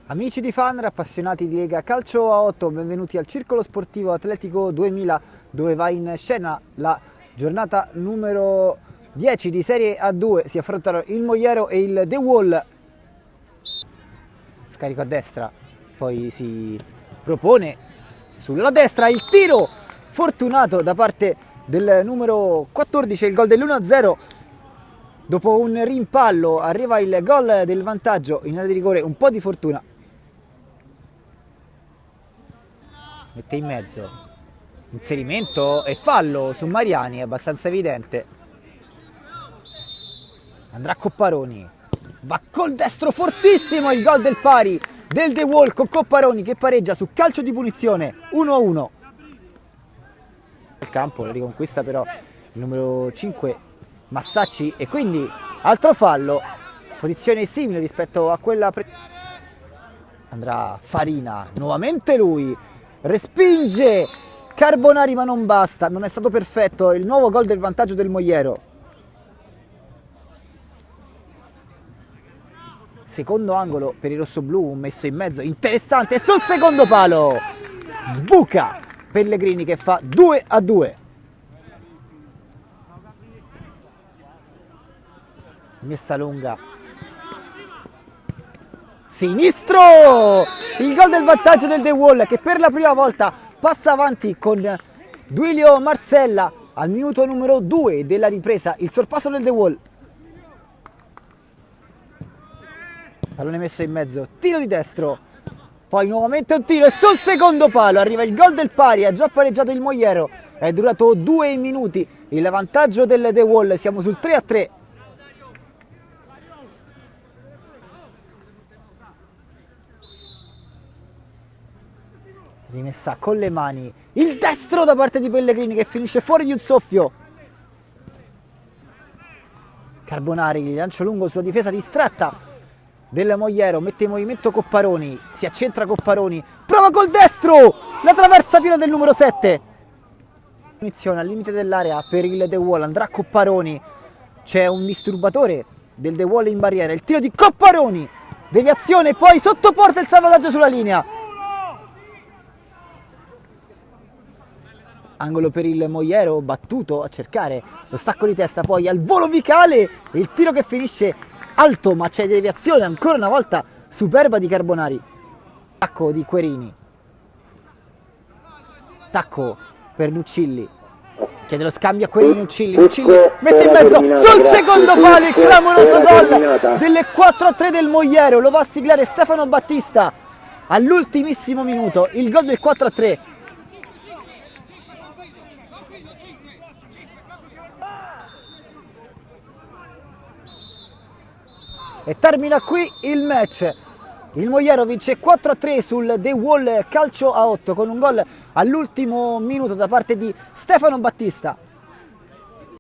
Amici di Fanr, appassionati di Lega Calcio a 8, benvenuti al Circolo Sportivo Atletico 2000, dove va in scena la giornata numero 10 di Serie A2. Si affrontano il Moiero e il The Wall. Scarico a destra, poi si propone sulla destra il tiro fortunato da parte del numero 14, il gol dell'1-0. Dopo un rimpallo arriva il gol del vantaggio in area di rigore, un po' di fortuna. Mette in mezzo, inserimento e fallo su Mariani, è abbastanza evidente. Andrà Copparoni, va col destro fortissimo, il gol del pari del The Wall con Copparoni che pareggia su calcio di punizione 1-1. Il campo la riconquista però il numero 5 Massacci e quindi altro fallo, posizione simile rispetto a quella andrà Farina, nuovamente lui, respinge Carbonari ma non basta, non è stato perfetto, il nuovo gol del vantaggio del Moiero. Secondo angolo per il rossoblu, un messo in mezzo interessante e sul secondo palo sbuca Pellegrini che fa 2-2. Messa lunga, sinistro, il gol del vantaggio del The Wall che per la prima volta passa avanti con Duilio Marcella al minuto numero 2 della ripresa, il sorpasso del The Wall. Pallone messo in mezzo, tiro di destro, poi nuovamente un tiro e sul secondo palo arriva il gol del pari, ha già pareggiato il Moiero, è durato 2 minuti il vantaggio del The Wall, siamo sul 3-3. Rimessa con le mani, il destro da parte di Pellegrini che finisce fuori di un soffio. Carbonari, lancio lungo sulla difesa distratta del Moiero, mette in movimento Copparoni, si accentra Copparoni, prova col destro, la traversa piena del numero 7. Punizione al limite dell'area per il The Wall, andrà Copparoni, c'è un disturbatore del The Wall in barriera, il tiro di Copparoni, deviazione, poi sotto porta il salvataggio sulla linea. Angolo per il Moiero, battuto a cercare lo stacco di testa, poi al volo vicale il tiro che finisce alto ma c'è deviazione ancora una volta superba di Carbonari. Tacco di Querini, tacco per Nuccilli, chiede lo scambio a Querini. Nuccilli mette in mezzo sul secondo palo il clamoroso gol delle 4-3 del Moiero, lo va a siglare Stefano Battista all'ultimissimo minuto, il gol del 4-3. E termina qui il match. Il Moiero vince 4-3 sul The Wall Calcio a 8 con un gol all'ultimo minuto da parte di Stefano Battista.